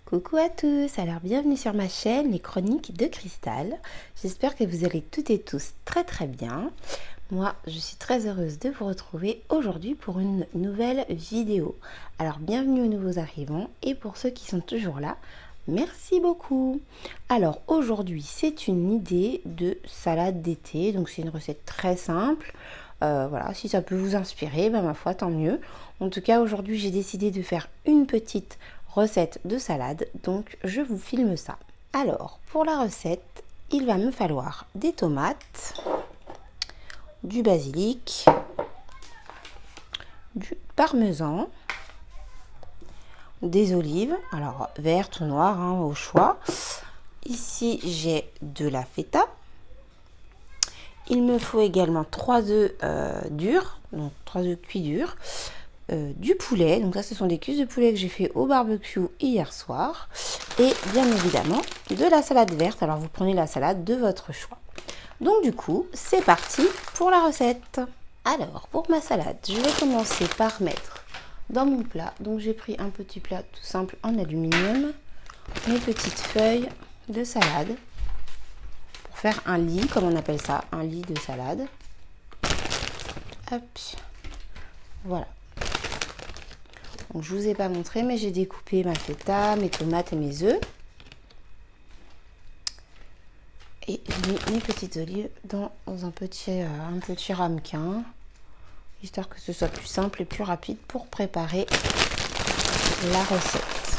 Coucou à tous, alors bienvenue sur ma chaîne Les Chroniques de Cristal. J'espère que vous allez toutes et tous très bien. Moi, je suis très heureuse de vous retrouver aujourd'hui pour une nouvelle vidéo. Alors bienvenue aux nouveaux arrivants et pour ceux qui sont toujours là, merci beaucoup. Alors aujourd'hui, c'est une idée de salade d'été, donc c'est une recette très simple. Voilà, si ça peut vous inspirer, ben ma foi, tant mieux. En tout cas, aujourd'hui, j'ai décidé de faire une petite recette de salade, donc je vous filme ça. Alors, pour la recette, il va me falloir des tomates, du basilic, du parmesan, des olives, alors vertes ou noires, hein, au choix. Ici, j'ai de la feta. Il me faut également 3 œufs durs, donc 3 œufs cuits durs, du poulet, donc ça ce sont des cuisses de poulet que j'ai fait au barbecue hier soir, et bien évidemment de la salade verte. Alors vous prenez la salade de votre choix. Donc du coup, c'est parti pour la recette. Alors pour ma salade, je vais commencer par mettre dans mon plat, donc j'ai pris un petit plat tout simple en aluminium, mes petites feuilles de salade, faire un lit, comme on appelle ça, un lit de salade. Hop, voilà. Donc je vous ai pas montré, mais j'ai découpé ma feta, mes tomates et mes œufs. Et j'ai mis mes petites olives dans un petit ramequin, histoire que ce soit plus simple et plus rapide pour préparer la recette.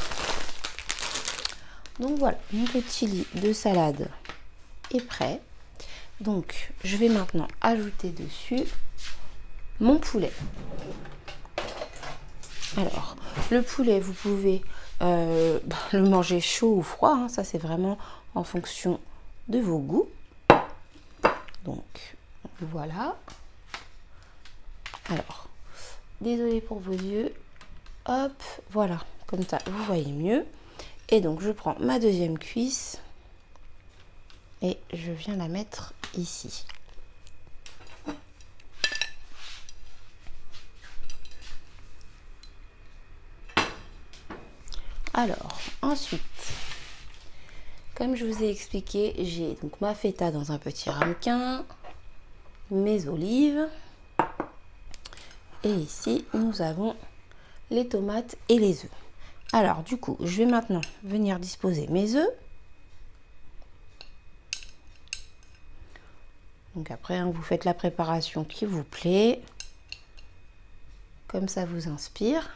Donc voilà, mon petit lit de salade est prêt. Donc je vais maintenant ajouter dessus mon poulet. Alors le poulet, vous pouvez le manger chaud ou froid, hein, ça c'est vraiment en fonction de vos goûts. Donc voilà. Alors désolé pour vos yeux, hop, voilà, comme ça vous voyez mieux. Et donc je prends ma deuxième cuisse et je viens la mettre ici. Alors ensuite, comme je vous ai expliqué, j'ai donc ma feta dans un petit ramequin, mes olives, et ici nous avons les tomates et les œufs. Alors du coup, je vais maintenant venir disposer mes œufs. Donc après, hein, vous faites la préparation qui vous plaît, comme ça vous inspire.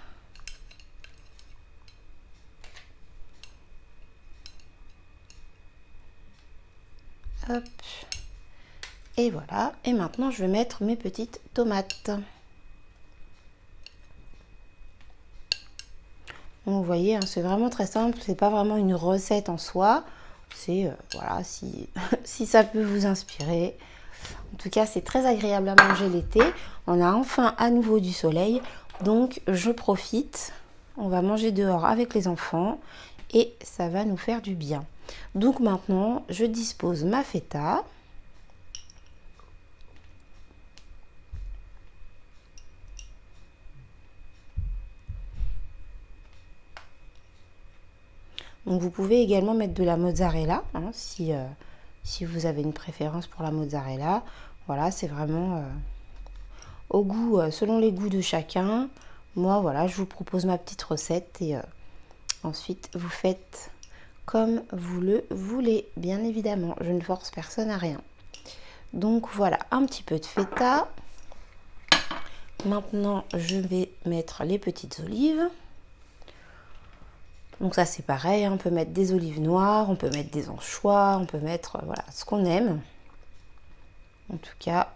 Hop. Et voilà. Et maintenant, je vais mettre mes petites tomates. Donc, vous voyez, hein, c'est vraiment très simple. C'est pas vraiment une recette en soi. C'est voilà, si ça peut vous inspirer. En tout cas, c'est très agréable à manger l'été. On a enfin à nouveau du soleil, donc je profite. On va manger dehors avec les enfants et ça va nous faire du bien. Donc maintenant, je dispose ma feta. Donc vous pouvez également mettre de la mozzarella, hein, si vous avez une préférence pour la mozzarella. Voilà, c'est vraiment au goût, selon les goûts de chacun. Moi, voilà, je vous propose ma petite recette et ensuite vous faites comme vous le voulez, bien évidemment. Je ne force personne à rien. Donc voilà, un petit peu de feta. Maintenant, je vais mettre les petites olives. Donc ça c'est pareil, hein, on peut mettre des olives noires, on peut mettre des anchois, on peut mettre voilà ce qu'on aime. En tout cas,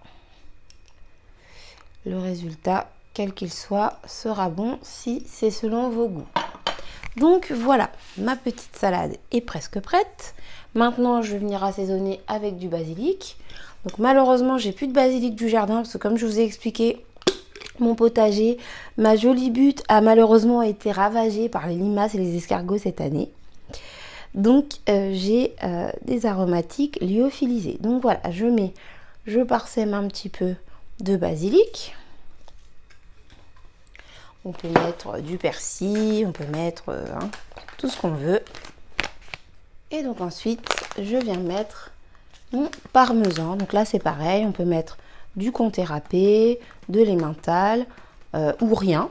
le résultat, quel qu'il soit, sera bon si c'est selon vos goûts. Donc voilà, ma petite salade est presque prête. Maintenant, je vais venir assaisonner avec du basilic. Donc malheureusement, j'ai plus de basilic du jardin parce que comme je vous ai expliqué, mon potager, ma jolie butte a malheureusement été ravagée par les limaces et les escargots cette année. Donc j'ai des aromatiques lyophilisés. Donc voilà, je parsème un petit peu de basilic. On peut mettre du persil, on peut mettre tout ce qu'on veut. Et donc ensuite, je viens mettre mon parmesan. Donc là, c'est pareil, on peut mettre du comté râpé, de l'emmental ou rien.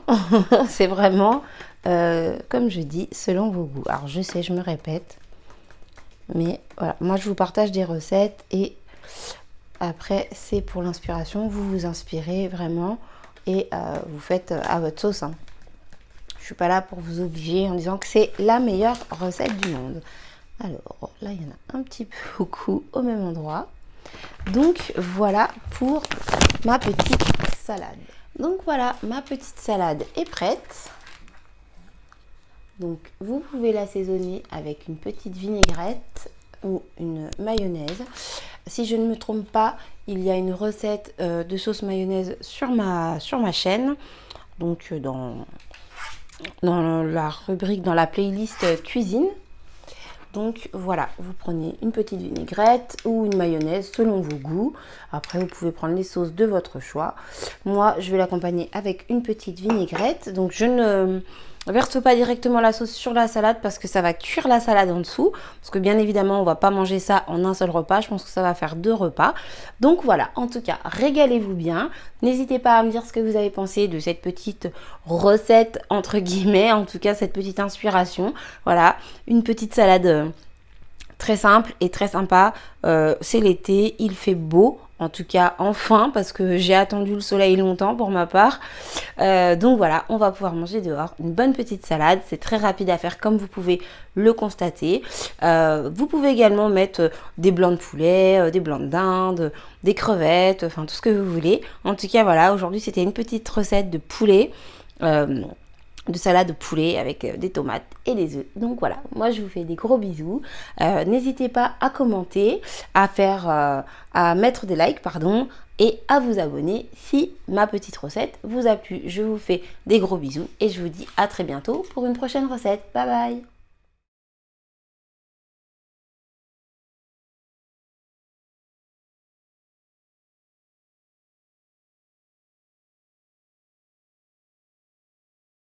C'est vraiment, comme je dis, selon vos goûts. Alors je sais, je me répète, mais voilà, moi je vous partage des recettes et après, c'est pour l'inspiration. Vous vous inspirez vraiment et vous faites à votre sauce. Hein. Je ne suis pas là pour vous obliger en disant que c'est la meilleure recette du monde. Alors là, il y en a un petit peu beaucoup au même endroit. Donc voilà pour ma petite salade. Donc voilà, ma petite salade est prête. Donc vous pouvez l'assaisonner avec une petite vinaigrette ou une mayonnaise. Si je ne me trompe pas, il y a une recette de sauce mayonnaise sur ma chaîne. Donc dans la rubrique, dans la playlist cuisine. Donc voilà, vous prenez une petite vinaigrette ou une mayonnaise selon vos goûts. Après, vous pouvez prendre les sauces de votre choix. Moi, je vais l'accompagner avec une petite vinaigrette. Donc je ne verse pas directement la sauce sur la salade parce que ça va cuire la salade en dessous. Parce que bien évidemment, on ne va pas manger ça en un seul repas. Je pense que ça va faire 2 repas. Donc voilà, en tout cas, régalez-vous bien. N'hésitez pas à me dire ce que vous avez pensé de cette petite recette, entre guillemets. En tout cas, cette petite inspiration. Voilà, une petite salade très simple et très sympa. C'est l'été, il fait beau. En tout cas, enfin, parce que j'ai attendu le soleil longtemps pour ma part. Donc voilà, on va pouvoir manger dehors. Une bonne petite salade, c'est très rapide à faire comme vous pouvez le constater. Vous pouvez également mettre des blancs de poulet, des blancs de dinde, des crevettes, enfin tout ce que vous voulez. En tout cas, voilà, aujourd'hui c'était une petite recette de poulet. De salade de poulet avec des tomates et des œufs. Donc voilà, moi je vous fais des gros bisous. N'hésitez pas à commenter, à mettre des likes, pardon, et à vous abonner si ma petite recette vous a plu. Je vous fais des gros bisous et je vous dis à très bientôt pour une prochaine recette. Bye bye!